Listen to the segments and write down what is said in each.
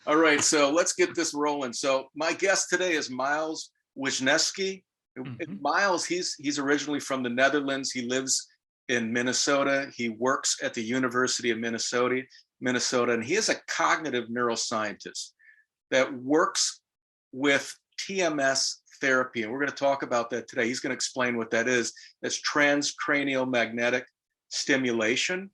All right, so let's get this rolling. So my guest today is Miles Wischnewski. Miles, he's originally from the Netherlands. He lives in Minnesota. He works at the University of Minnesota, and he is a cognitive neuroscientist that works with TMS therapy. And we're going to talk about that today. He's going to explain what that is. That's transcranial magnetic stimulation.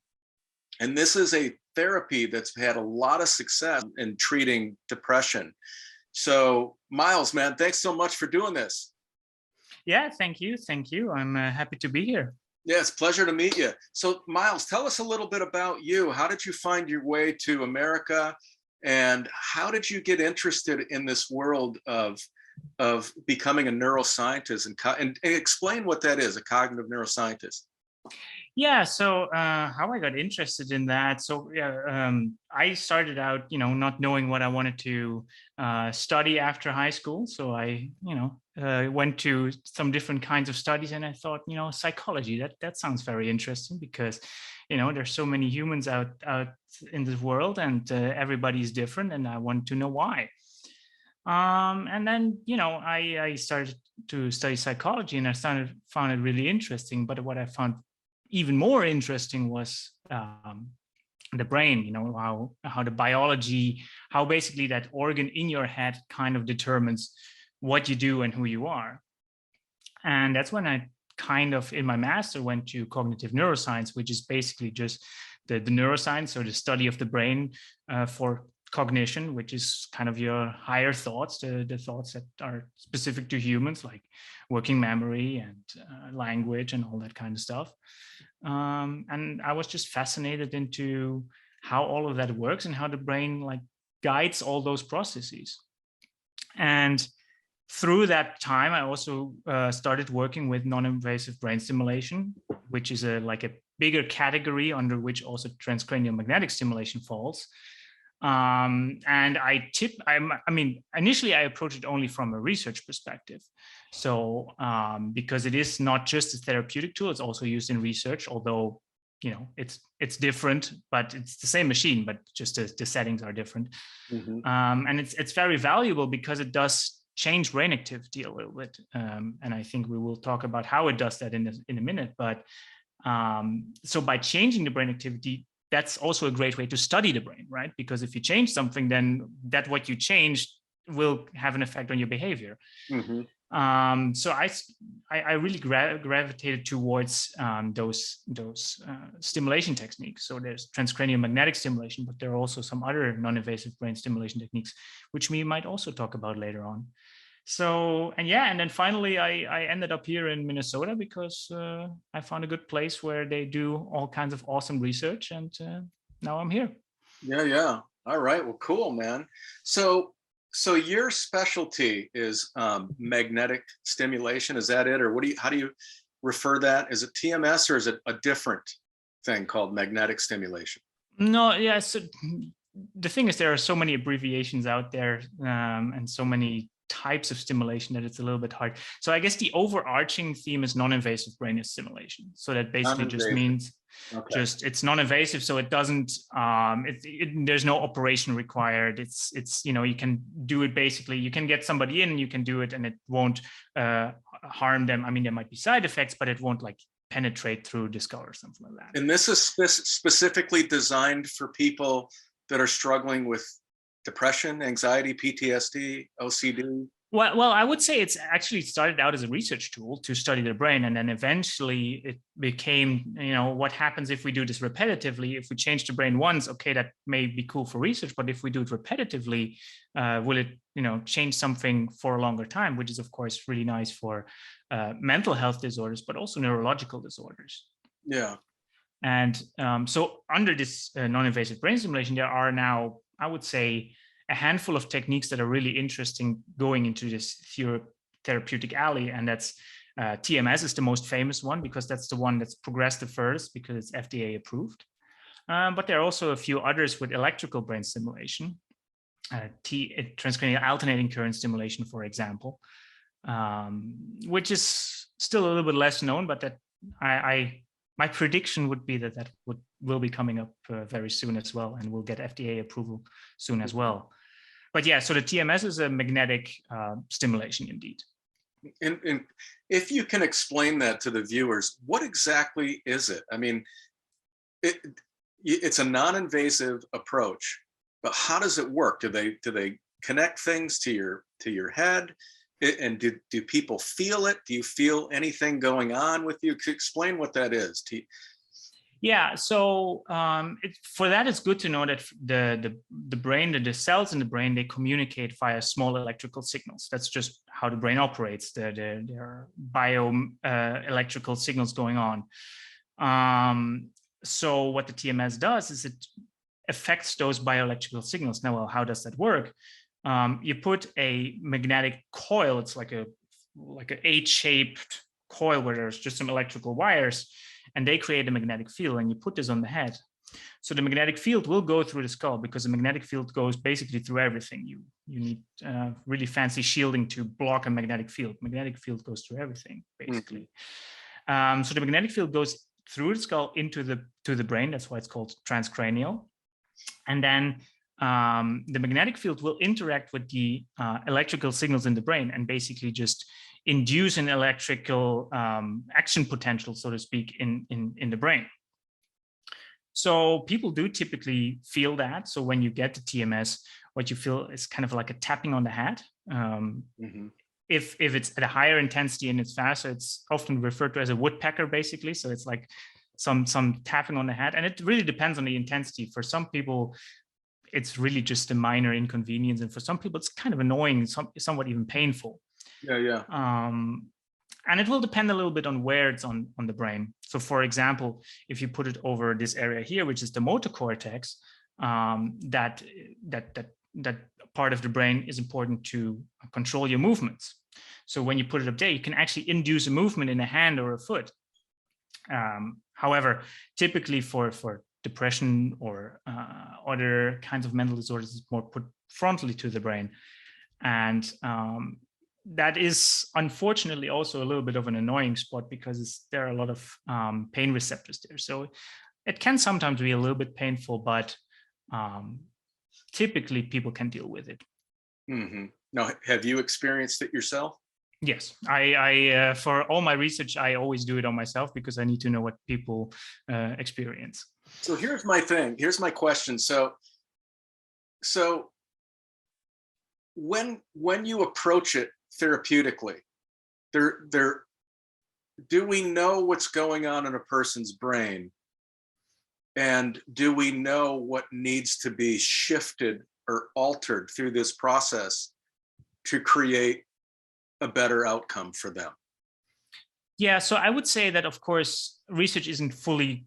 And this is a therapy that's had a lot of success in treating depression. So Miles, man, thanks so much for doing this. Yeah, thank you. Thank you. I'm happy to be here. Yeah, it's a pleasure to meet you. So Miles, tell us a little bit about you. How did you find your way to America? And how did you get interested in this world of becoming a neuroscientist and explain what that is, a cognitive neuroscientist? Yeah, so how I got interested in that. So I started out, not knowing what I wanted to study after high school. So I, went to some different kinds of studies, and I thought, psychology, that sounds very interesting because, there's so many humans out in this world, and everybody's different, and I want to know why. And then, I started to study psychology, and I found it really interesting. But what I found even more interesting was the brain, how the biology, how basically that organ in your head kind of determines what you do and who you are. And that's when I kind of, in my master, went to cognitive neuroscience, which is basically just the neuroscience, or the study of the brain for cognition, which is kind of your higher thoughts, the thoughts that are specific to humans, like working memory and language and all that kind of stuff. And I was just fascinated into how all of that works and how the brain guides all those processes. And through that time, I also started working with non-invasive brain stimulation, which is a bigger category under which also transcranial magnetic stimulation falls. And initially I approached it only from a research perspective. So because it is not just a therapeutic tool, it's also used in research, although, it's different, but it's the same machine, but just the settings are different. Mm-hmm. And it's very valuable because it does change brain activity a little bit. And I think we will talk about how it does that in a minute. But so by changing the brain activity, that's also a great way to study the brain, right? Because if you change something, then what you changed will have an effect on your behavior. Mm-hmm. So I really gravitated towards those stimulation techniques. So there's transcranial magnetic stimulation, but there are also some other non-invasive brain stimulation techniques, which we might also talk about later on. So, and then finally I ended up here in Minnesota because I found a good place where they do all kinds of awesome research, and now I'm here. Yeah. All right. Well, cool, man. So your specialty is magnetic stimulation. Is that it? Or how do you refer that? Is it TMS, or is it a different thing called magnetic stimulation? No, yeah. So the thing is, there are so many abbreviations out there and so many types of stimulation that it's a little bit hard. So I guess the overarching theme is non-invasive brain stimulation. So that basically just means it's non-invasive. So it doesn't, there's no operation required. It's you can do it basically, you can get somebody in and you can do it and it won't harm them. I mean, there might be side effects, but it won't penetrate through the skull or something like that. And this is specifically designed for people that are struggling with depression, anxiety, PTSD, OCD? Well, I would say it's actually started out as a research tool to study the brain. And then eventually it became, what happens if we do this repetitively? If we change the brain once, okay, that may be cool for research. But if we do it repetitively, will it, change something for a longer time, which is, of course, really nice for mental health disorders, but also neurological disorders. Yeah. And so under this non-invasive brain stimulation, there are now, I would say, a handful of techniques that are really interesting going into this therapeutic alley. And that's TMS is the most famous one because that's the one that's progressed the furthest because it's FDA approved. But there are also a few others with electrical brain stimulation, transcranial alternating current stimulation, for example, which is still a little bit less known, but that my prediction would be that will be coming up very soon as well, and we'll get FDA approval soon as well. But yeah, so the TMS is a magnetic stimulation indeed. And if you can explain that to the viewers, what exactly is it? I mean, it's a non-invasive approach, but how does it work? Do they connect things to your head? And do people feel it? Do you feel anything going on with you? Explain what that is. Yeah, so for that, it's good to know that the brain, the cells in the brain, they communicate via small electrical signals. That's just how the brain operates. There are electrical signals going on. So what the TMS does is it affects those bioelectrical signals. Now, well, how does that work? You put a magnetic coil. It's like an H-shaped coil where there's just some electrical wires, and they create a magnetic field, and you put this on the head. So the magnetic field will go through the skull, because the magnetic field goes basically through everything. You need really fancy shielding to block a magnetic field. Magnetic field goes through everything, basically. Mm-hmm. So the magnetic field goes through the skull to the brain. That's why it's called transcranial. And then the magnetic field will interact with the electrical signals in the brain and basically just induce an electrical action potential, so to speak, in the brain. So people do typically feel that. So when you get the TMS, what you feel is kind of like a tapping on the head. Mm-hmm. If it's at a higher intensity and it's faster, it's often referred to as a woodpecker, basically. So it's like some tapping on the head, and it really depends on the intensity. For some people, it's really just a minor inconvenience, and for some people, it's kind of annoying, somewhat even painful. Yeah. And it will depend a little bit on where it's on the brain. So, for example, if you put it over this area here, which is the motor cortex, that part of the brain is important to control your movements. So when you put it up there, you can actually induce a movement in a hand or a foot. However, typically for depression or other kinds of mental disorders, it's more put frontally to the brain. And that is unfortunately also a little bit of an annoying spot, because there are a lot of pain receptors there. So it can sometimes be a little bit painful, but typically people can deal with it. Mm-hmm. Now, have you experienced it yourself? Yes, I for all my research, I always do it on myself, because I need to know what people experience. So here's my thing. Here's my question. So when you approach it therapeutically, do we know what's going on in a person's brain? And do we know what needs to be shifted or altered through this process to create a better outcome for them? Yeah, so I would say that, of course, research isn't fully,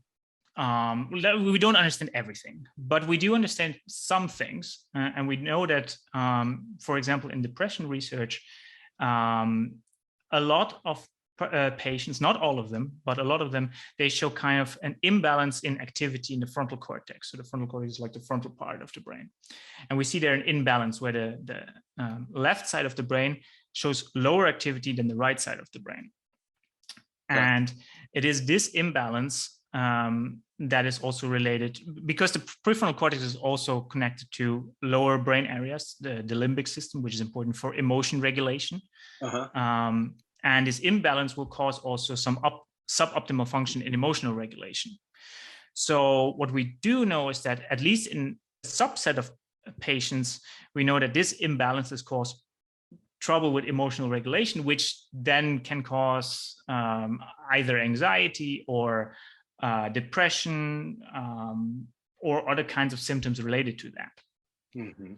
we don't understand everything, but we do understand some things. And we know that, for example, in depression research, a lot of patients, not all of them, but a lot of them, they show kind of an imbalance in activity in the frontal cortex. So the frontal cortex is like the frontal part of the brain. And we see there an imbalance where the left side of the brain shows lower activity than the right side of the brain. And it is this imbalance that is also related, because the prefrontal cortex is also connected to lower brain areas, the limbic system, which is important for emotion regulation. And this imbalance will cause also some suboptimal function in emotional regulation. So what we do know is that, at least in a subset of patients, we know that this imbalance has caused trouble with emotional regulation, which then can cause either anxiety or depression or other kinds of symptoms related to that. Mm-hmm.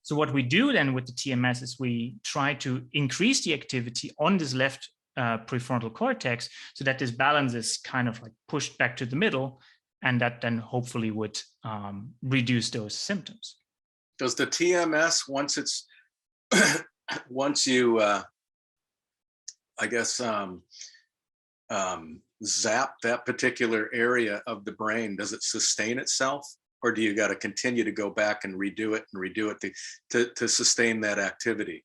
So what we do then with the TMS is we try to increase the activity on this left prefrontal cortex, so that this balance is kind of like pushed back to the middle, and that then hopefully would reduce those symptoms. Does the TMS, once you, I guess, zap that particular area of the brain, does it sustain itself? Or do you got to continue to go back and redo it to sustain that activity?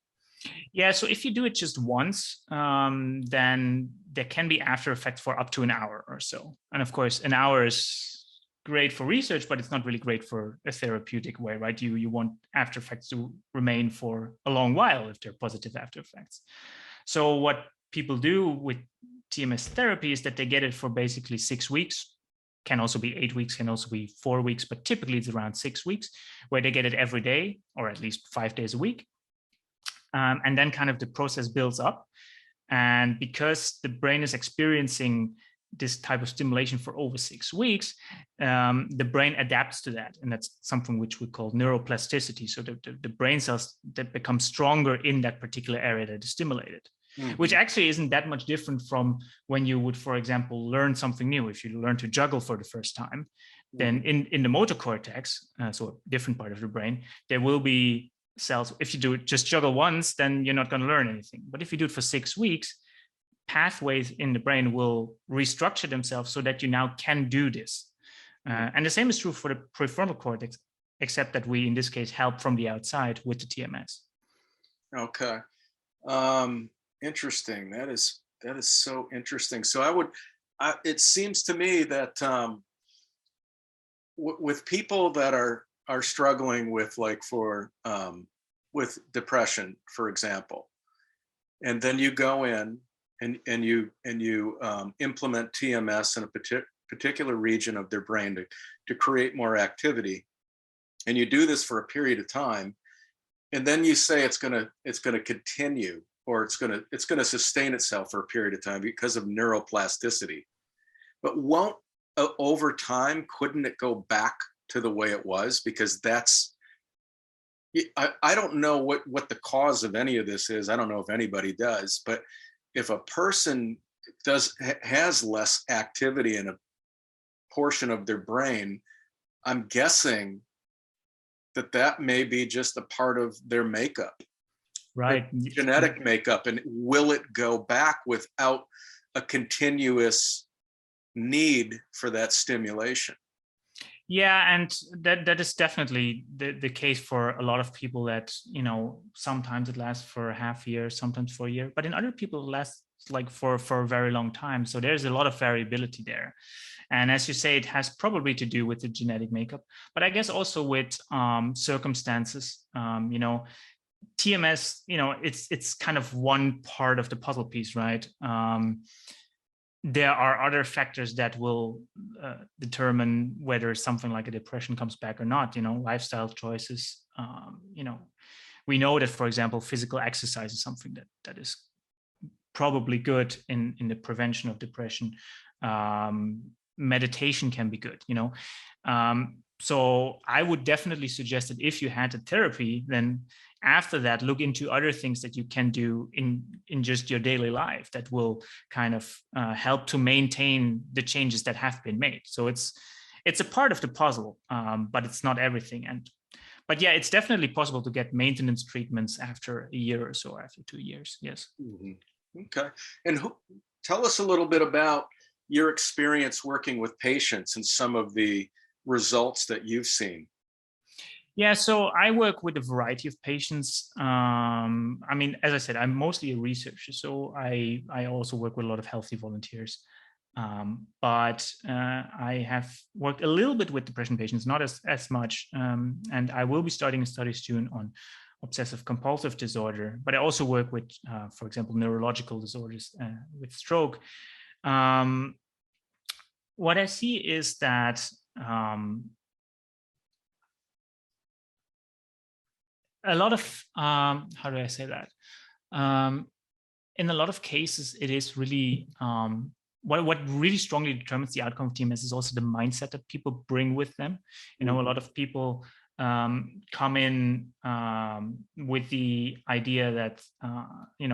Yeah, so if you do it just once, then there can be after effects for up to an hour or so. And of course, an hour is great for research, but it's not really great for a therapeutic way, right? You want after effects to remain for a long while if they're positive after effects. So what people do with TMS therapy is that they get it for basically 6 weeks, can also be 8 weeks, can also be 4 weeks, but typically it's around 6 weeks, where they get it every day or at least 5 days a week. And then kind of the process builds up. And because the brain is experiencing this type of stimulation for over 6 weeks, the brain adapts to that. And that's something which we call neuroplasticity. So the brain cells that become stronger in that particular area that is stimulated, which actually isn't that much different from when you would, for example, learn something new. If you learn to juggle for the first time, then in the motor cortex, so a different part of the brain, there will be cells. If you do it just juggle once, then you're not going to learn anything. But if you do it for 6 weeks, pathways in the brain will restructure themselves so that you now can do this. And the same is true for the prefrontal cortex, except that we, in this case, help from the outside with the TMS. Okay. Interesting. That is so interesting. So it seems to me that with people that are struggling with with depression, for example, and then you go in and you implement TMS in a particular region of their brain to create more activity, and you do this for a period of time, and then you say it's gonna continue, or it's gonna sustain itself for a period of time because of neuroplasticity. But won't over time, couldn't it go back to the way it was? Because I don't know what the cause of any of this is. I don't know if anybody does, but if a person has less activity in a portion of their brain, I'm guessing that may be just a part of their makeup, right? Genetic makeup. And will it go back without a continuous need for that stimulation? Yeah, and that is definitely the case for a lot of people. That, sometimes it lasts for a half year, sometimes for a year, but in other people it lasts for a very long time. So there's a lot of variability there. And as you say, it has probably to do with the genetic makeup, but I guess also with circumstances. TMS, it's kind of one part of the puzzle piece, right? There are other factors that will determine whether something like a depression comes back or not. Lifestyle choices. We know that, for example, physical exercise is something that is probably good in the prevention of depression. Meditation can be good. So I would definitely suggest that if you had a therapy, then after that, look into other things that you can do in just your daily life that will kind of help to maintain the changes that have been made. So it's a part of the puzzle, but it's not everything. But yeah, it's definitely possible to get maintenance treatments after a year or so, after 2 years. Yes. Okay. And tell us a little bit about your experience working with patients and some of the results that you've seen. Yeah, so I work with a variety of patients. As I said, I'm mostly a researcher, so I also work with a lot of healthy volunteers. But I have worked a little bit with depression patients, not as much. And I will be starting a study soon on obsessive compulsive disorder. But I also work with, for example, neurological disorders with stroke. What I see is that a lot of, how do I say that? In a lot of cases, it is really, what really strongly determines the outcome of TMS is also the mindset that people bring with them. A lot of people come in with the idea that,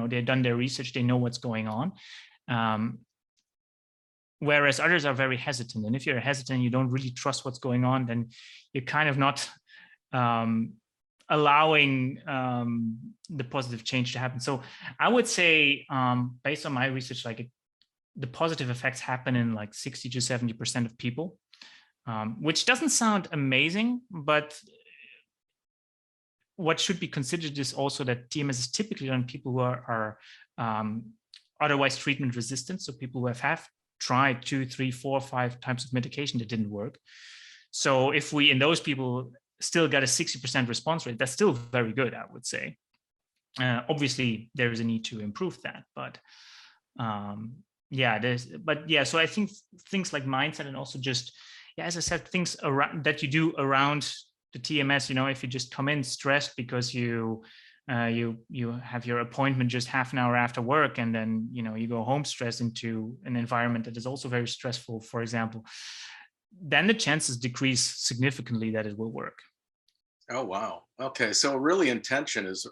they've done their research, they know what's going on. Whereas others are very hesitant. And if you're hesitant, you don't really trust what's going on, then you're kind of not allowing the positive change to happen. So I would say, based on my research, the positive effects happen in 60 to 70% of people, which doesn't sound amazing, but what should be considered is also that TMS is typically on people who are otherwise treatment resistant. So people who have tried 2, 3, 4, 5 types of medication that didn't work. So if we, in those people, still got a 60% response rate, that's still very good, I would say. Obviously, there is a need to improve that, but so I think things like mindset, and also just, as I said, things around that you do around the TMS. If you just come in stressed because you have your appointment just half an hour after work, and then you go home stressed into an environment that is also very stressful, for example, then the chances decrease significantly that it will work. Oh, wow. Okay. So really intention is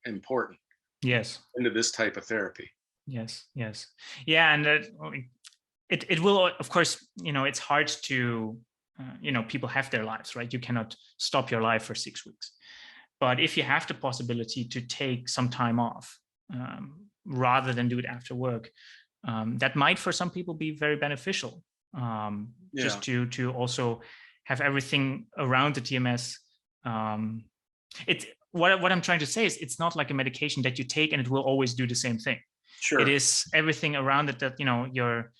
important. Yes. Into this type of therapy. Yes. Yeah. And it will, of course, it's hard to, people have their lives, right? You cannot stop your life for 6 weeks. But if you have the possibility to take some time off, rather than do it after work, that might for some people be very beneficial. Just to also have everything around the TMS. What I'm trying to say is, it's not like a medication that you take and it will always do the same thing. Sure. It is everything around it that you're.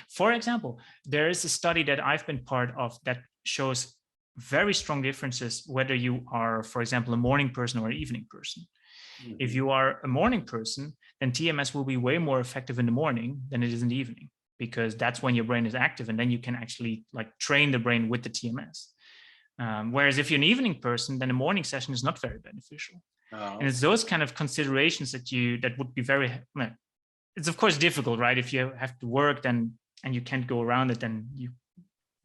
For example, there is a study that I've been part of that shows very strong differences whether you are, for example, a morning person or an evening person. Mm-hmm. If you are a morning person, then TMS will be way more effective in the morning than it is in the evening, because that's when your brain is active, and then you can actually train the brain with the TMS. Whereas if you're an evening person, then a morning session is not very beneficial. Oh. And it's those kind of considerations that would be very, it's of course difficult, right? If you have to work and you can't go around it, then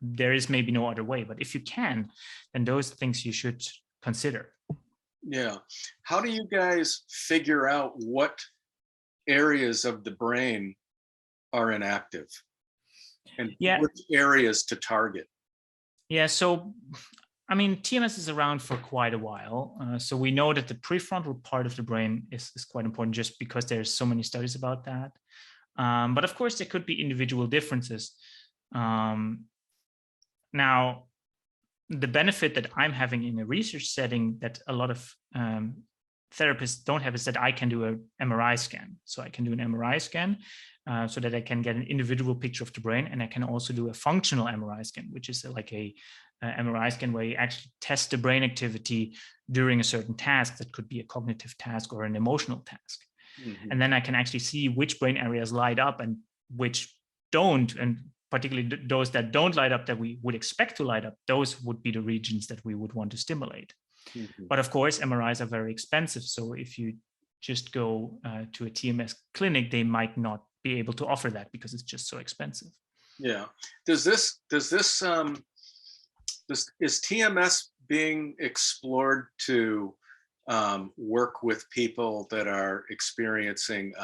there is maybe no other way. But if you can, then those things you should consider. Yeah. How do you guys figure out what areas of the brain are inactive, and which areas to target? Yeah, so TMS is around for quite a while. So we know that the prefrontal part of the brain is quite important, just because there's so many studies about that. But of course, there could be individual differences. Now, the benefit that I'm having in a research setting that a lot of therapists don't have is that I can do an MRI scan. So I can do an MRI scan so that I can get an individual picture of the brain. And I can also do a functional MRI scan, which is like a MRI scan where you actually test the brain activity during a certain task. That could be a cognitive task or an emotional task. Mm-hmm. And then I can actually see which brain areas light up and which don't. And particularly those that don't light up that we would expect to light up, those would be the regions that we would want to stimulate. Mm-hmm. But of course, MRIs are very expensive. So if you just go to a TMS clinic, they might not be able to offer that because it's just so expensive. Yeah. Is TMS being explored to work with people that are experiencing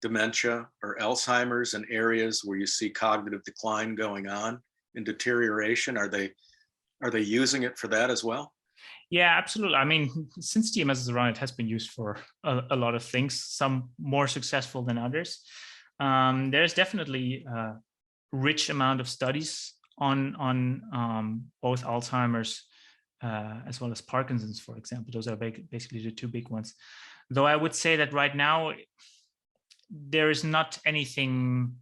dementia or Alzheimer's in areas where you see cognitive decline going on and deterioration? Are they using it for that as well? Yeah, absolutely. Since TMS is around, it has been used for a lot of things, some more successful than others. There's definitely a rich amount of studies on both Alzheimer's as well as Parkinson's, for example. Those are basically the two big ones. Though I would say that right now, there is not anything.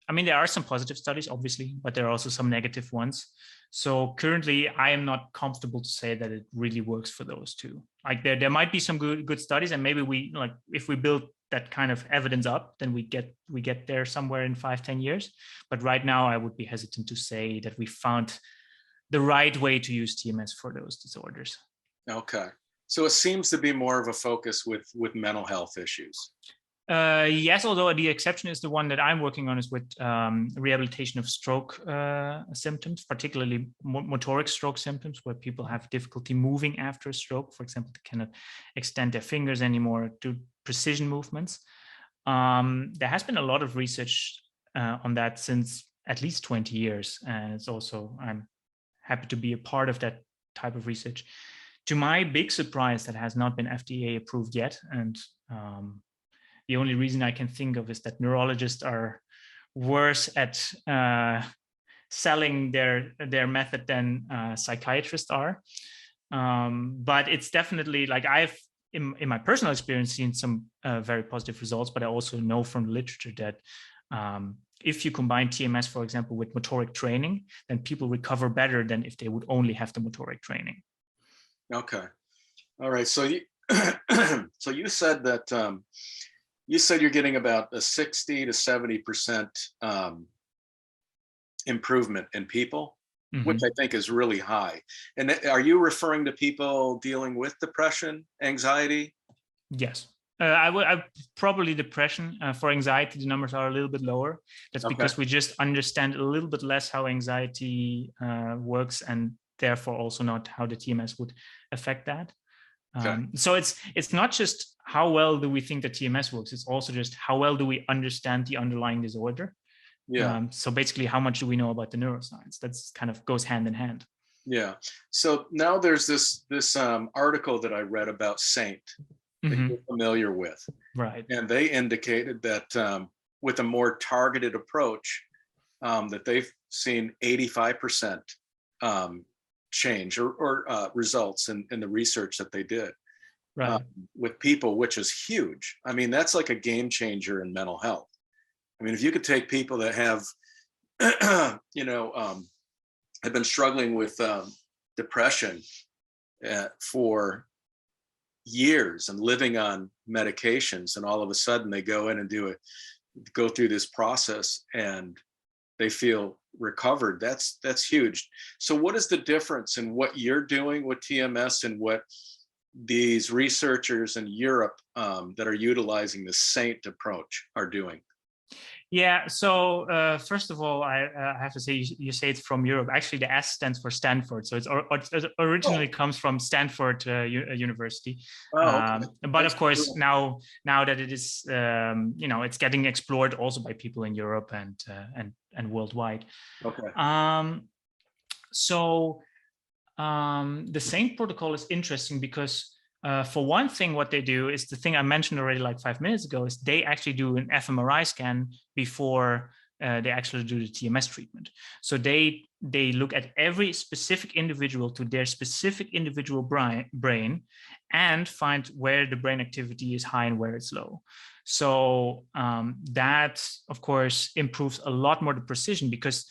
There are some positive studies, obviously, but there are also some negative ones. So currently, I am not comfortable to say that it really works for those two. There might be some good studies, and maybe if we build that kind of evidence up, then we get there somewhere in 5-10 years. But right now, I would be hesitant to say that we found the right way to use TMS for those disorders. Okay, so it seems to be more of a focus with mental health issues. Yes, although the exception is the one that I'm working on is with rehabilitation of stroke symptoms, particularly motoric stroke symptoms, where people have difficulty moving after a stroke. For example, they cannot extend their fingers anymore, do precision movements. There has been a lot of research on that since at least 20 years. And I'm happy to be a part of that type of research. To my big surprise, that has not been FDA approved yet. And the only reason I can think of is that neurologists are worse at selling their method than psychiatrists are. But it's definitely I've, in my personal experience, seen some very positive results, but I also know from the literature that if you combine TMS, for example, with motoric training, then people recover better than if they would only have the motoric training. Okay. All right. So you, so you said that you said you're getting about a 60 to 70% improvement in people, which I think is really high. And are you referring to people dealing with depression, anxiety? Yes. I probably depression. For anxiety, the numbers are a little bit lower. That's because we just understand a little bit less how anxiety works, and therefore also not how the TMS would affect that. So it's not just how well do we think the TMS works, it's also just how well do we understand the underlying disorder. So basically, how much do we know about the neuroscience? That's kind of goes hand in hand. Yeah. So now there's this article that I read about Saint that you're familiar with. Right. And they indicated that with a more targeted approach, that they've seen 85% change or results in the research that they did with people, which is huge. I mean, that's like a game changer in mental health. I mean, if you could take people that have, have been struggling with depression for years and living on medications, and all of a sudden they go in and go through this process and they feel recovered, that's huge. So what is the difference in what you're doing with TMS and what these researchers in Europe that are utilizing the Saint approach are doing? Yeah, so first of all, I have to say, you say it's from Europe. Actually, the S stands for Stanford. So it originally comes from Stanford University. Okay. But of course, now that it is, it's getting explored also by people in Europe and worldwide. Okay. The Saint protocol is interesting because for one thing, what they do is the thing I mentioned already like 5 minutes ago, is they actually do an fMRI scan before they actually do the TMS treatment. So they look at every specific individual to their specific individual brain and find where the brain activity is high and where it's low. So that, of course, improves a lot more the precision, because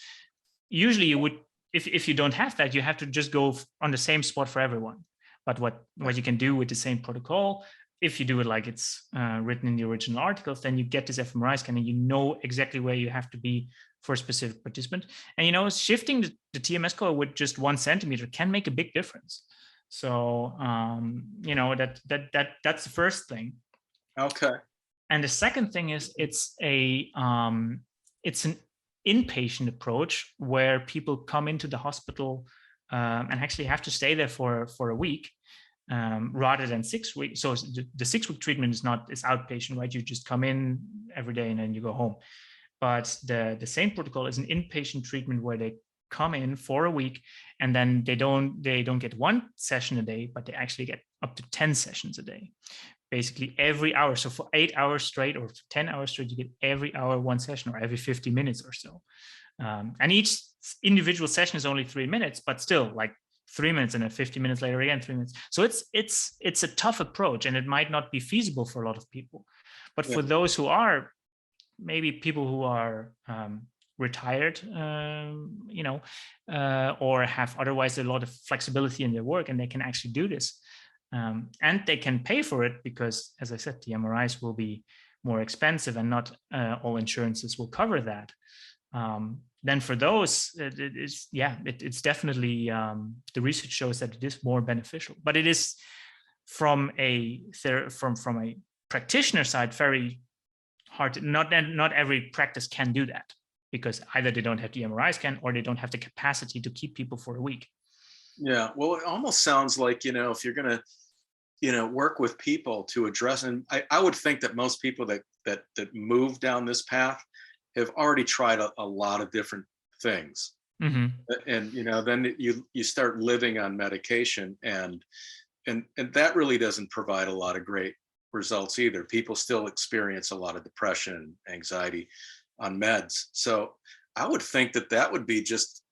usually you would, if you don't have that, you have to just go on the same spot for everyone. But what you can do with the same protocol, if you do it like it's written in the original articles, then you get this fMRI scan and you know exactly where you have to be for a specific participant. And shifting the TMS score with just 1 centimeter can make a big difference. So that's the first thing. Okay. And the second thing is it's an inpatient approach where people come into the hospital and actually have to stay there for a week rather than 6 weeks. So the 6-week treatment is outpatient, right? You just come in every day and then you go home. But the same protocol is an inpatient treatment where they come in for a week, and then they don't get 1 session a day, but they actually get up to 10 sessions a day, basically every hour. So for 8 hours straight or 10 hours straight, you get every hour 1 session, or every 50 minutes or so. And each individual session is only 3 minutes, but still like 3 minutes, and then 50 minutes later again 3 minutes. So it's a tough approach, and it might not be feasible for a lot of people. But for those who are maybe people who are retired, or have otherwise a lot of flexibility in their work, and they can actually do this, and they can pay for it, because, as I said, the MRIs will be more expensive, and not all insurances will cover that. Then for those, it's definitely, the research shows that it is more beneficial. But it is from a practitioner side very hard. Not every practice can do that, because either they don't have the MRI scan or they don't have the capacity to keep people for a week. Yeah, well, it almost sounds like, if you're going to, work with people to address, and I would think that most people that move down this path have already tried a lot of different things. Mm-hmm. And, then you start living on medication, and that really doesn't provide a lot of great results either. People still experience a lot of depression, anxiety on meds. So I would think that would be just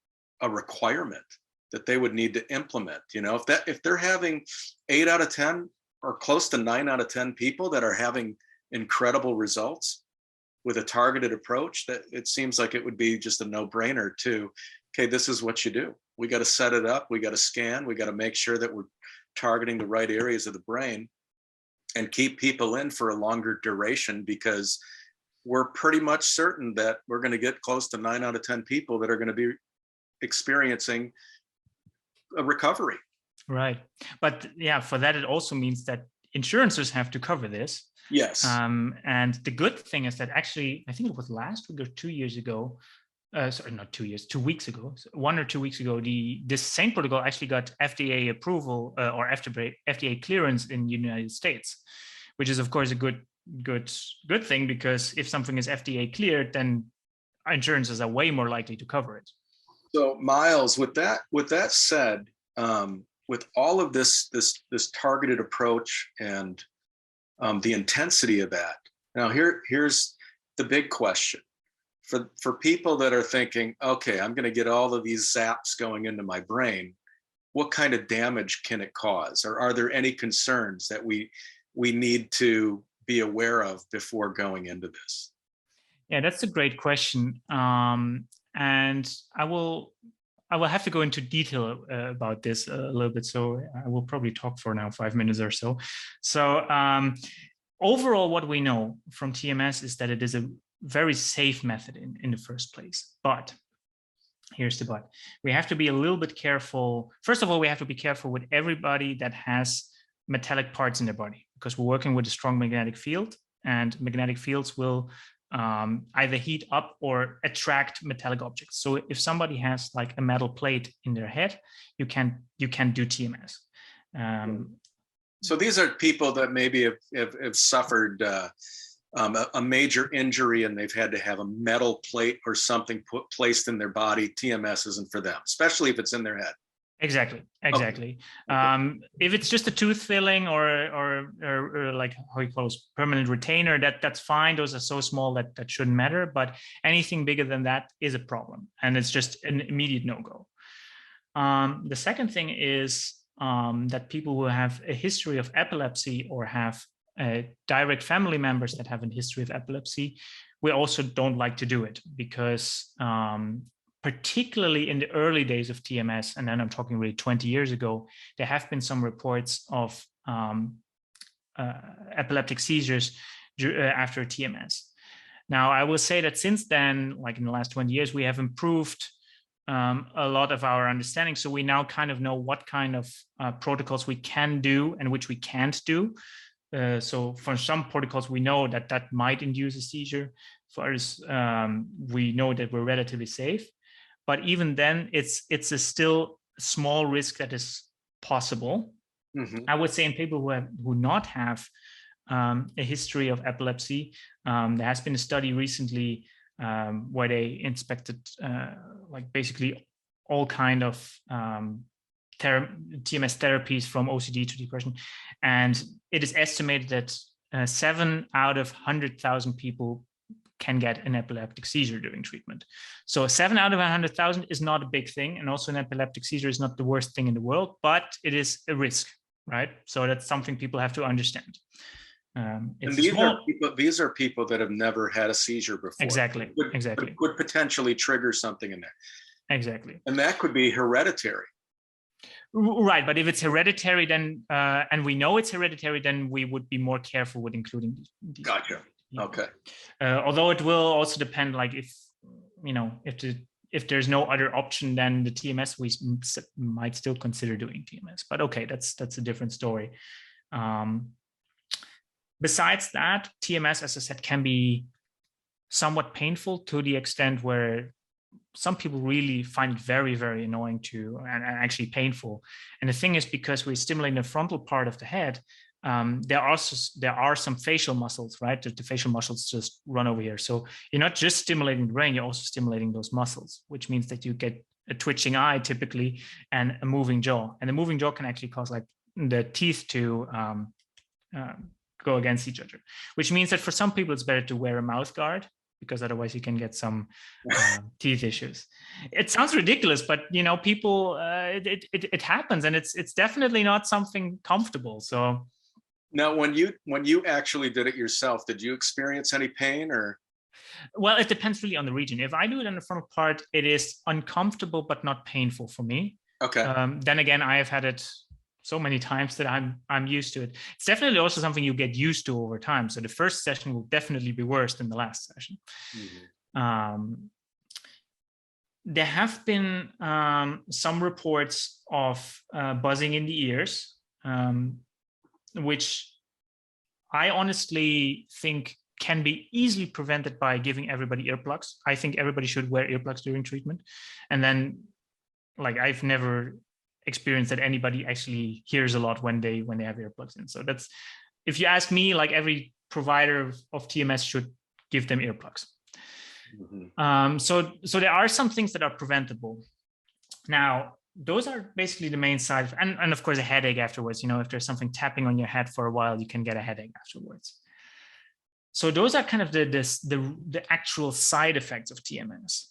a requirement that they would need to implement. If they're having 8 out of 10 or close to 9 out of 10 people that are having incredible results, with a targeted approach, that it seems like it would be just a no-brainer to, okay, this is what you do. We got to set it up. We got to scan. We got to make sure that we're targeting the right areas of the brain and keep people in for a longer duration, because we're pretty much certain that we're going to get close to 9 out of 10 people that are going to be experiencing a recovery. Right. But yeah, for that, it also means that insurances have to cover this. Yes. And the good thing is that actually, I think it was last week or 2 years ago, sorry, not 2 years, 2 weeks ago, 1 or 2 weeks ago, this same protocol actually got FDA approval or FDA clearance in the United States, which is of course a good thing, because if something is FDA cleared, then insurances are way more likely to cover it. So Miles, with that said, with all of this targeted approach and the intensity of that, now here's the big question for people that are thinking, okay, I'm going to get all of these zaps going into my brain. What kind of damage can it cause, or are there any concerns that we need to be aware of before going into this? Yeah, that's a great question, and I will have to go into detail about this a little bit. So I will probably talk for now 5 minutes or so. So overall, what we know from TMS is that it is a very safe method in the first place. But here's the but. We have to be a little bit careful. First of all, we have to be careful with everybody that has metallic parts in their body, because we're working with a strong magnetic field, and magnetic fields will either heat up or attract metallic objects. So if somebody has like a metal plate in their head, you can do TMS. So these are people that maybe have suffered a major injury and they've had to have a metal plate or something placed in their body. TMS isn't for them, especially if it's in their head. Exactly. Okay. If it's just a tooth filling or like how you call it, permanent retainer, that's fine. Those are so small that shouldn't matter. But anything bigger than that is a problem, and it's just an immediate no-go. The second thing is that people who have a history of epilepsy or have direct family members that have a history of epilepsy, we also don't like to do it, because particularly in the early days of TMS, and then I'm talking really 20 years ago, there have been some reports of epileptic seizures after TMS. Now, I will say that since then, like in the last 20 years, we have improved a lot of our understanding. So we now kind of know what kind of protocols we can do and which we can't do. So for some protocols, we know that might induce a seizure. For others, we know that we're relatively safe. But even then, it's a still small risk that is possible. Mm-hmm. I would say in people who not have a history of epilepsy, there has been a study recently where they inspected like basically all kind of TMS therapies from OCD to depression, and it is estimated that 7 out of 100,000 people can get an epileptic seizure during treatment. So 7 out of 100,000 is not a big thing. And also an epileptic seizure is not the worst thing in the world, but it is a risk, right? So that's something people have to understand. And these are people that have never had a seizure before. Exactly. Could potentially trigger something in there. Exactly. And that could be hereditary. Right, but if it's hereditary, then and we know it's hereditary, then we would be more careful with including these. Gotcha. Okay. Although it will also depend, like if there's no other option than the TMS, we might still consider doing TMS. But okay, that's a different story. Besides that, TMS, as I said, can be somewhat painful to the extent where some people really find it very, very annoying and actually painful. And the thing is, because we're stimulating the frontal part of the head, there are some facial muscles, right? The facial muscles just run over here. So you're not just stimulating the brain, you're also stimulating those muscles, which means that you get a twitching eye typically and a moving jaw. And the moving jaw can actually cause like the teeth to go against each other, which means that for some people it's better to wear a mouth guard, because otherwise you can get some teeth issues. It sounds ridiculous, but people, it happens, and it's definitely not something comfortable. So now, when you actually did it yourself, did you experience any pain or? Well, it depends really on the region. If I do it in the frontal part, it is uncomfortable but not painful for me. Okay. Then again, I have had it so many times that I'm used to it. It's definitely also something you get used to over time. So the first session will definitely be worse than the last session. Mm-hmm. There have been some reports of buzzing in the ears, which I honestly think can be easily prevented by giving everybody earplugs. I think everybody should wear earplugs during treatment. And then, like, I've never experienced that anybody actually hears a lot when they have earplugs in. So that's, if you ask me, like, every provider of TMS should give them earplugs. Mm-hmm. So there are some things that are preventable. Now, those are basically the main side, and of course a headache afterwards. You know, if there's something tapping on your head for a while, you can get a headache afterwards. So those are kind of the actual side effects of TMS.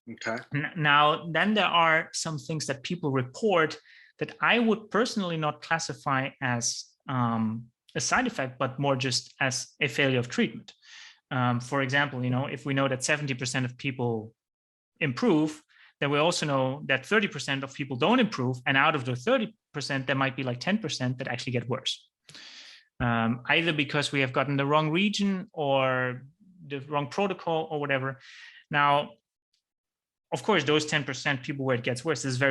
Okay. Now, then there are some things that people report that I would personally not classify as a side effect, but more just as a failure of treatment. For example, you know, if we know that 70% of people improve, then we also know that 30% of people don't improve. And out of the 30%, there might be like 10% that actually get worse. Either because we have gotten the wrong region or the wrong protocol or whatever. Now, of course, those 10% people where it gets worse is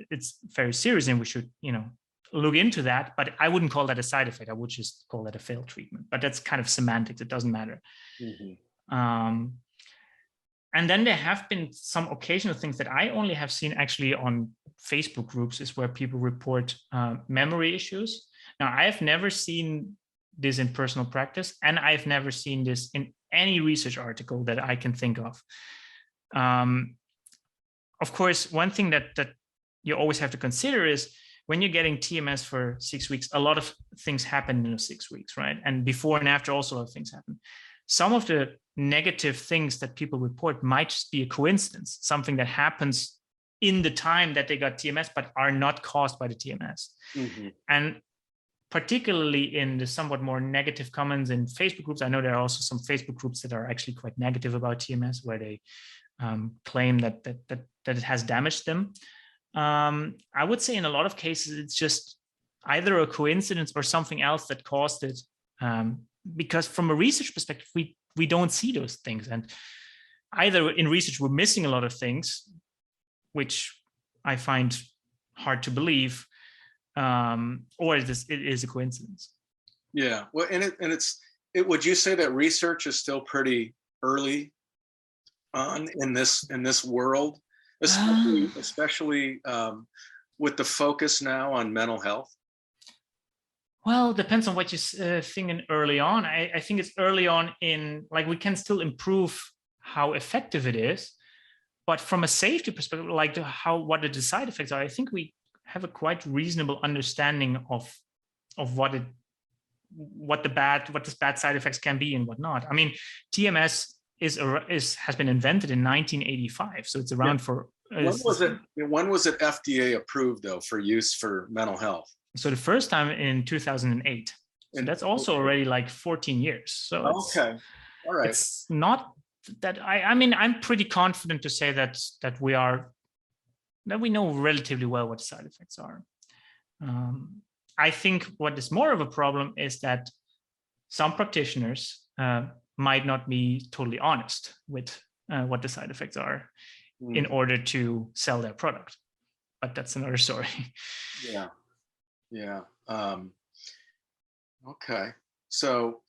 it's very serious, and we should, you know, look into that. But I wouldn't call that a side effect. I would just call that a failed treatment. But that's kind of semantics. It doesn't matter. Mm-hmm. And then there have been some occasional things that I only have seen actually on Facebook groups, is where people report memory issues. Now, I have never seen this in personal practice, and I've never seen this in any research article that I can think of. Of course, one thing that you always have to consider is when you're getting TMS for 6 weeks, a lot of things happen in those 6 weeks, right? And before and after also a lot of things happen. Some of the negative things that people report might just be a coincidence, something that happens in the time that they got TMS, but are not caused by the TMS. Mm-hmm. And particularly in the somewhat more negative comments in Facebook groups, I know there are also some Facebook groups that are actually quite negative about TMS, where they claim that it has damaged them. I would say in a lot of cases, it's just either a coincidence or something else that caused it. Because from a research perspective, we don't see those things. And either in research, we're missing a lot of things, which I find hard to believe, or it is a coincidence. Yeah, well, would you say that research is still pretty early on in this world, especially with the focus now on mental health? Well, it depends on what you're thinking early on. I think it's early on in, like, we can still improve how effective it is, but from a safety perspective, like what the side effects are, I think we have a quite reasonable understanding of what this bad side effects can be and whatnot. I mean, TMS has been invented in 1985, so it's around for. When was it FDA approved though for use for mental health? So the first time in 2008. So that's also already like 14 years. So okay, all right. It's not that I mean, I'm pretty confident to say that we know relatively well what the side effects are. I think what is more of a problem is that some practitioners might not be totally honest with what the side effects are in order to sell their product. But that's another story. Yeah. Yeah. Okay. So,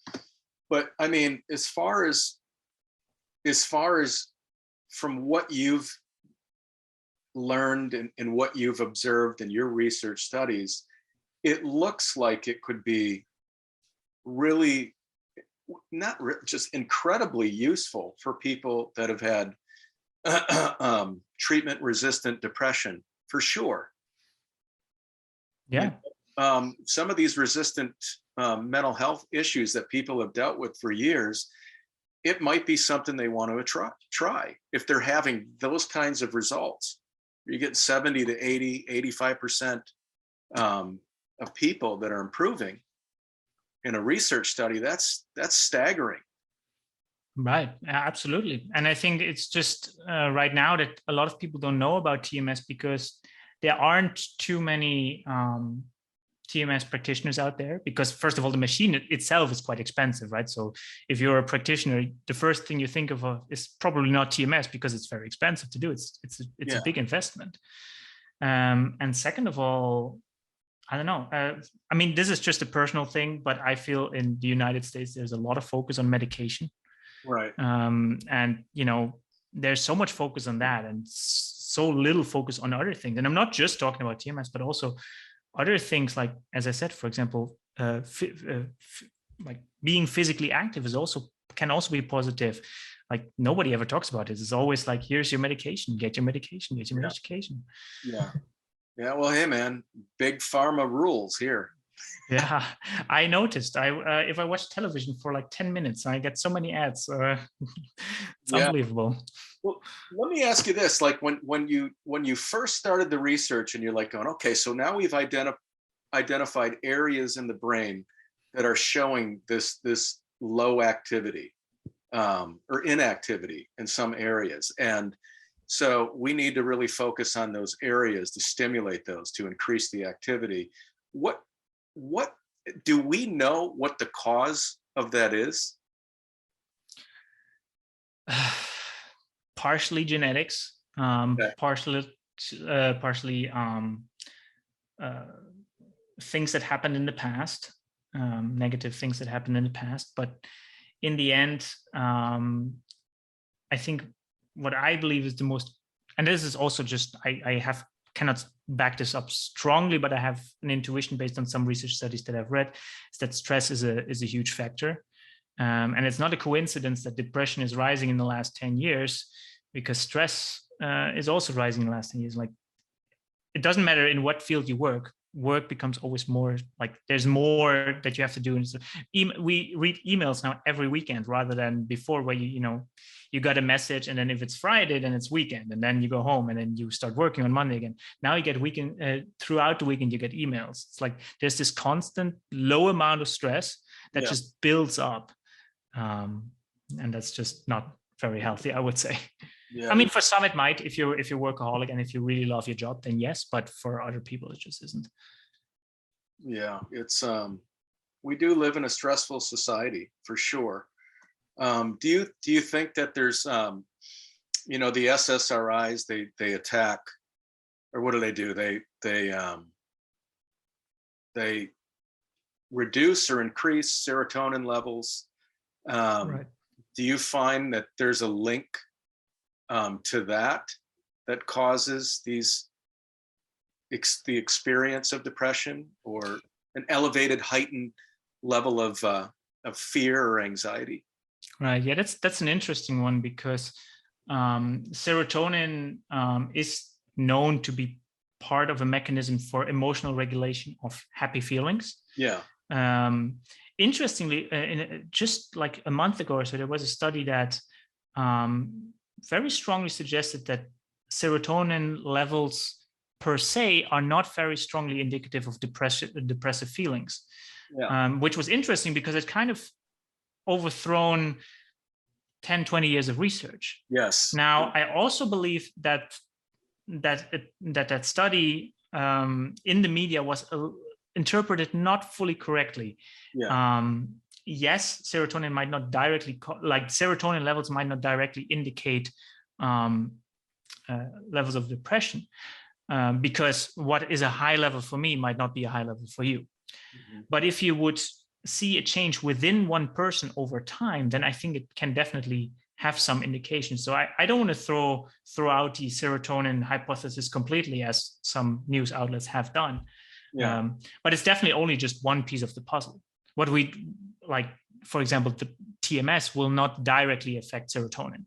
but I mean, as far as from what you've learned and what you've observed in your research studies, it looks like it could be really just incredibly useful for people that have had treatment-resistant depression, for sure. Yeah. Some of these resistant mental health issues that people have dealt with for years, it might be something they want to try if they're having those kinds of results. You get 70 to 80, 85% of people that are improving in a research study. That's staggering. Right, absolutely. And I think it's just right now that a lot of people don't know about TMS because there aren't too many TMS practitioners out there, because first of all, the machine itself is quite expensive, right? So if you're a practitioner, the first thing you think of is probably not TMS because it's very expensive to do. It's a big investment. And second of all, I don't know. I mean, this is just a personal thing, but I feel in the United States, there's a lot of focus on medication. Right. And, there's so much focus on that and so little focus on other things. And I'm not just talking about TMS, but also other things like, as I said, for example, like being physically active can also be positive. Like nobody ever talks about it. It's always like, here's your medication, get your medication, get your medication. Yeah. Yeah. Well, hey man, big pharma rules here. Yeah, I noticed. If I watch television for like 10 minutes, I get so many ads. It's unbelievable. Well, let me ask you this: like when you first started the research, and you're like going, okay, so now we've identified areas in the brain that are showing this low activity or inactivity in some areas, and so we need to really focus on those areas to stimulate those to increase the activity. What do we know what the cause of that is? Partially genetics, partially things that happened in the past, negative things that happened in the past. But in the end, I think what I believe is the most, and this is also just, I cannot back this up strongly, but I have an intuition based on some research studies that I've read, is that stress is a huge factor. And it's not a coincidence that depression is rising in the last 10 years, because stress is also rising in the last 10 years. Like, it doesn't matter in what field you work becomes always more like there's more that you have to do. And so we read emails now every weekend rather than before, where you got a message, and then if it's Friday, then it's weekend, and then you go home and then you start working on Monday again. Now you get throughout the weekend, you get emails. It's like there's this constant low amount of stress that just builds up. And that's just not very healthy, I would say. Yeah. I mean, for some it might, if you're workaholic and if you really love your job, then yes, but for other people it just isn't. Yeah, it's we do live in a stressful society for sure. Do you think that there's the SSRIs, they attack, or what do? They reduce or increase serotonin levels. Right. Do you find that there's a link to that causes the experience of depression, or an elevated, heightened level of fear or anxiety? Right. Yeah, that's an interesting one, because serotonin is known to be part of a mechanism for emotional regulation of happy feelings. Yeah. Interestingly, just like a month ago or so, there was a study that very strongly suggested that serotonin levels per se are not very strongly indicative of depressive feelings, which was interesting because it kind of overthrown 10, 20 years of research. Yes. Now, I also believe that study in the media was interpreted not fully correctly. Yeah. Yes, serotonin might not directly, serotonin levels might not directly indicate levels of depression, because what is a high level for me might not be a high level for you. Mm-hmm. But if you would see a change within one person over time, then I think it can definitely have some indication. So I don't want to throw out the serotonin hypothesis completely, as some news outlets have done. Yeah. But it's definitely only just one piece of the puzzle. What we like, for example, the TMS will not directly affect serotonin.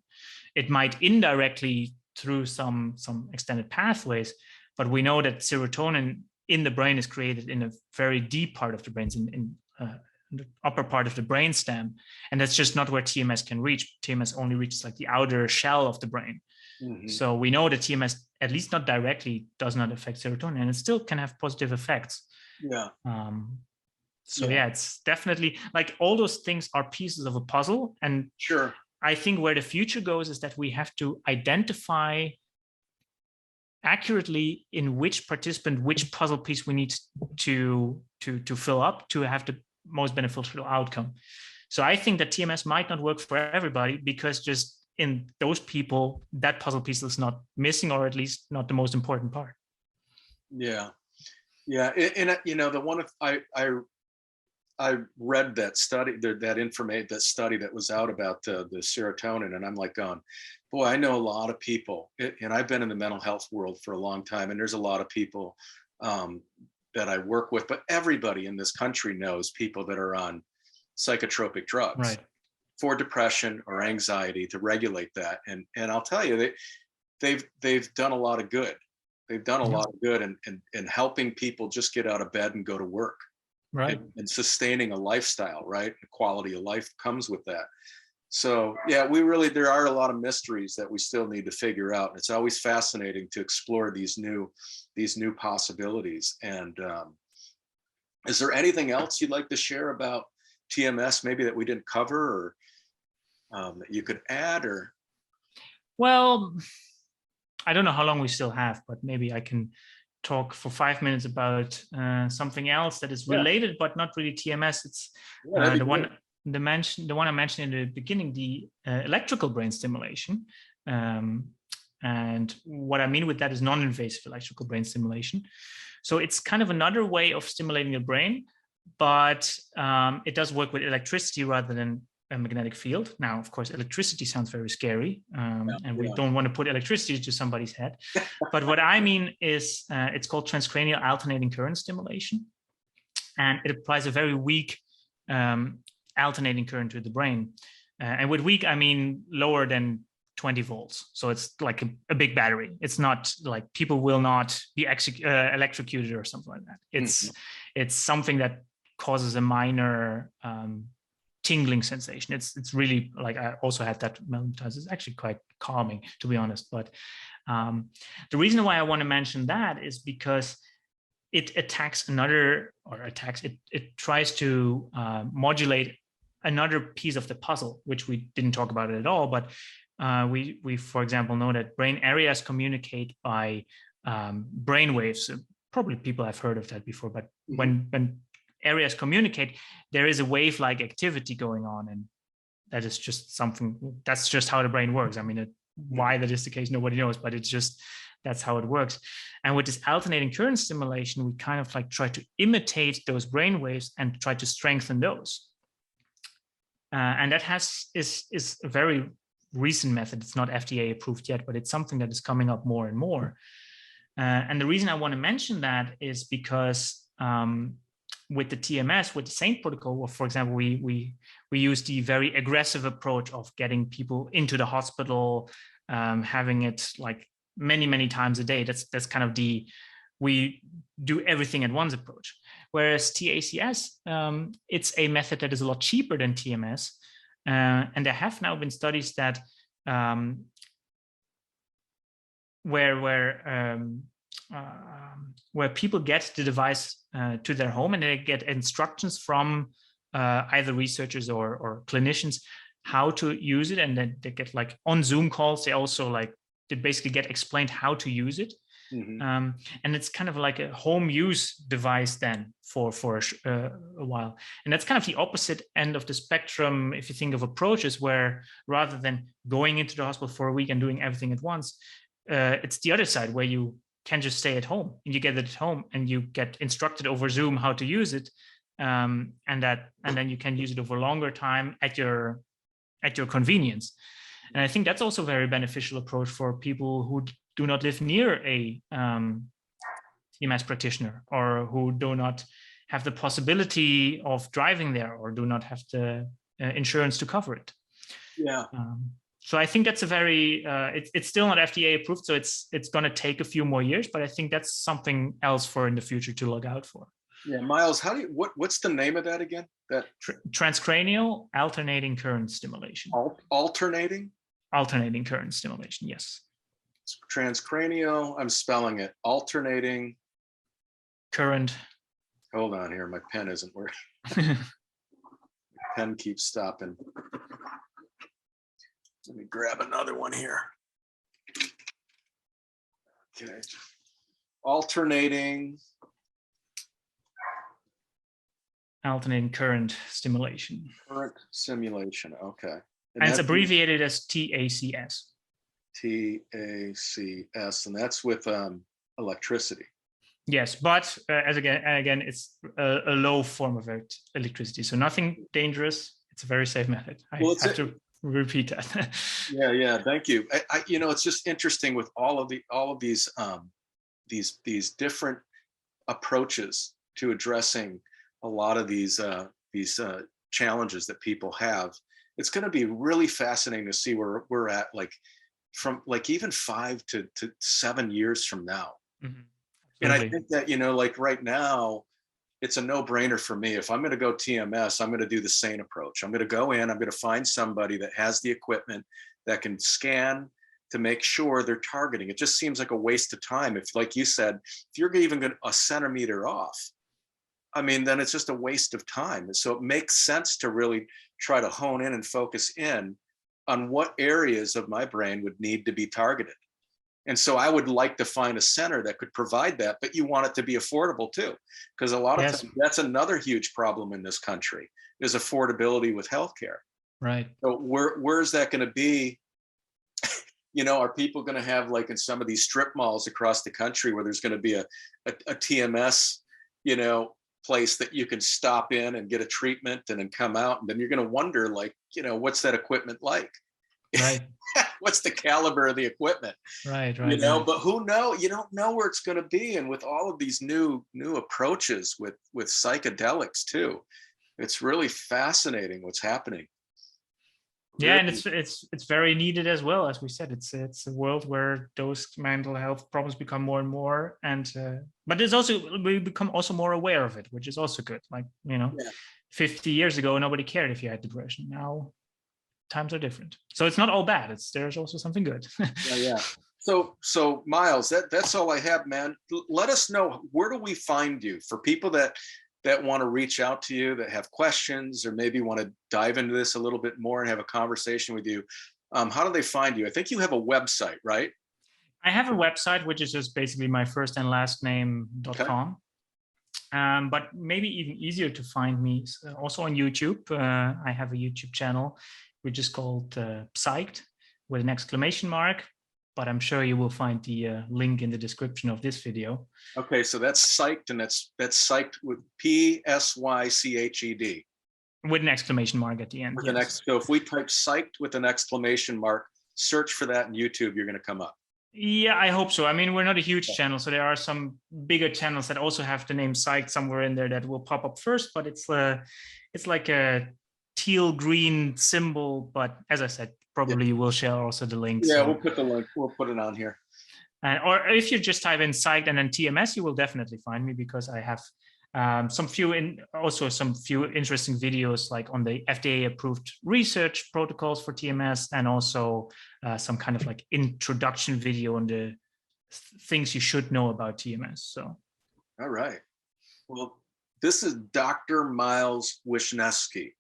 It might indirectly through some extended pathways, but we know that serotonin in the brain is created in a very deep part of the brain, in the upper part of the brainstem, and that's just not where TMS can reach. TMS only reaches like the outer shell of the brain. Mm-hmm. So we know that TMS, at least not directly, does not affect serotonin, and it still can have positive effects. Yeah. So yeah, it's definitely like all those things are pieces of a puzzle, and sure, I think where the future goes is that we have to identify accurately in which participant, which puzzle piece we need to fill up to have the most beneficial outcome. So I think that TMS might not work for everybody because just in those people, that puzzle piece is not missing, or at least not the most important part. Yeah. Yeah. And the one I read that study, that study that was out about the serotonin, and I'm like going, boy, I know a lot of people, and I've been in the mental health world for a long time, and there's a lot of people that I work with, but everybody in this country knows people that are on psychotropic drugs, right, for depression or anxiety to regulate that. And I'll tell you, they've done a lot of good. They've done a lot of good in helping people just get out of bed and go to work. Right. And sustaining a lifestyle, right? The quality of life comes with that. So yeah, there are a lot of mysteries that we still need to figure out. It's always fascinating to explore these new possibilities. And is there anything else you'd like to share about TMS, maybe that we didn't cover, or that you could add? Or well, I don't know how long we still have, but maybe I can talk for 5 minutes about something else that is related, but not really TMS. It's the one I mentioned in the beginning, the electrical brain stimulation. And what I mean with that is non-invasive electrical brain stimulation. So it's kind of another way of stimulating the brain, but it does work with electricity rather than a magnetic field. Now, of course, electricity sounds very scary, and we don't want to put electricity to somebody's head. But what I mean is it's called transcranial alternating current stimulation, and it applies a very weak alternating current to the brain. And with weak, I mean lower than 20 volts. So it's like a big battery. It's not like people will not be electrocuted or something like that. It's something that causes a minor tingling sensation. It's really, like, I also had that many times. It's actually quite calming, to be honest. But the reason why I want to mention that is because it it tries to modulate another piece of the puzzle, which we didn't talk about it at all. But we for example know that brain areas communicate by brain waves. Probably people have heard of that before, but when areas communicate, there is a wave-like activity going on, and that is just something, that's just how the brain works. I mean, why that is the case, nobody knows, but it's just, that's how it works. And with this alternating current stimulation, we kind of like try to imitate those brain waves and try to strengthen those. And that is a very recent method. It's not FDA approved yet, but it's something that is coming up more and more. And the reason I want to mention that is because with the TMS, with the SAINT protocol, well, for example, we use the very aggressive approach of getting people into the hospital, having it like many times a day. That's kind of we do everything at once approach. Whereas TACS, it's a method that is a lot cheaper than TMS. And there have now been studies that where people get the device to their home, and they get instructions from either researchers or clinicians how to use it, and then they get, like, on Zoom calls, they basically get explained how to use it. And it's kind of like a home use device then for a while. And that's kind of the opposite end of the spectrum if you think of approaches, where rather than going into the hospital for a week and doing everything at once, it's the other side, where you can just stay at home and you get it at home and you get instructed over Zoom how to use it, and then you can use it over a longer time at your convenience. And I think that's also a very beneficial approach for people who do not live near a TMS practitioner, or who do not have the possibility of driving there, or do not have the insurance to cover it. Yeah. So I think that's a very, it's still not FDA approved, so it's going to take a few more years, but I think that's something else for in the future to look out for. Yeah, Miles, what's the name of that again? That transcranial alternating current stimulation. Alternating current stimulation, yes. Transcranial, I'm spelling it, alternating current. Hold on here, my pen isn't working. My pen keeps stopping. Let me grab another one here. Okay. Alternating current stimulation. Current simulation. Okay. And it's abbreviated as TACS. TACS, and that's with electricity. Yes, but again, it's a low form of electricity, so nothing dangerous. It's a very safe method. I have to repeat that. Yeah. Thank you. It's just interesting with all of these different approaches to addressing a lot of these challenges that people have. It's going to be really fascinating to see where we're at, from even 5 to 7 years from now. Mm-hmm. And I think that, right now, it's a no-brainer for me. If I'm going to go TMS, I'm going to do the same approach. I'm going to go in, I'm going to find somebody that has the equipment that can scan to make sure they're targeting. It just seems like a waste of time. If, like you said, if you're even going a centimeter off, then it's just a waste of time. And so it makes sense to really try to hone in and focus in on what areas of my brain would need to be targeted. And so I would like to find a center that could provide that, but you want it to be affordable too, because a lot of times that's another huge problem in this country is affordability with healthcare. Right. So where's that going to be? Are people going to have, like in some of these strip malls across the country, where there's going to be a TMS, place that you can stop in and get a treatment and then come out, and then you're going to wonder, what's that equipment like? Right. What's the caliber of the equipment? Right. But who knows? You don't know where it's going to be. And with all of these new approaches with psychedelics too, it's really fascinating what's happening. Yeah, and it's very needed as well. As we said, it's a world where those mental health problems become more and more, and but it's also, we become also more aware of it, which is also good. 50 years ago, nobody cared if you had depression. Now times are different, so it's not all bad. There's also something good. Yeah. So Miles, that's all I have, man. Let us know, where do we find you for people that want to reach out to you, that have questions, or maybe want to dive into this a little bit more and have a conversation with you. How do they find you? I think you have a website, right? I have a website, which is just basically my first and last name.com. Okay. But maybe even easier to find me also on YouTube. I have a YouTube channel, which is called Psyched, with an exclamation mark. But I'm sure you will find the link in the description of this video. Okay, so that's Psyched, and that's Psyched with PSYCHED. With an exclamation mark at the end. Yes. So if we type Psyched with an exclamation mark, search for that in YouTube, you're going to come up. Yeah, I hope so. We're not a huge channel, so there are some bigger channels that also have the name Psyched somewhere in there that will pop up first, but it's like a teal green symbol. But as I said, probably we'll share also the link. Yeah, we'll put the link. We'll put it on here. Or if you just type in Psyched and then TMS, you will definitely find me, because I have some few interesting videos, like on the FDA approved research protocols for TMS, and also some kind of like introduction video on the things you should know about TMS. So, all right. Well, this is Dr. Miles Wischnewski.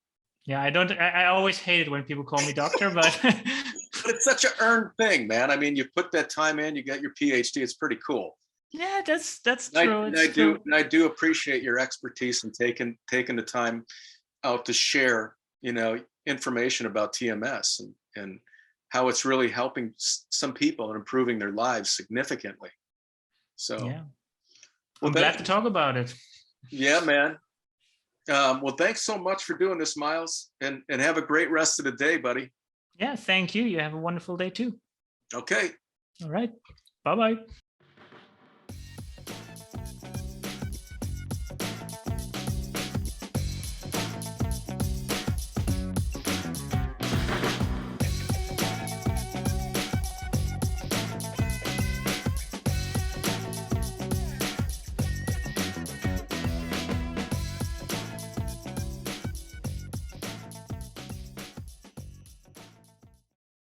Yeah, I always hate it when people call me doctor, but but it's such an earned thing, man. You put that time in, you get your PhD. It's pretty cool. Yeah, that's true. And I do appreciate your expertise and taking the time out to share, information about TMS and how it's really helping some people and improving their lives significantly. So yeah, I'm glad to talk about it. Yeah, man. Well, thanks so much for doing this, Miles, and have a great rest of the day, buddy. Yeah, thank you. You have a wonderful day too. Okay. All right. Bye-bye.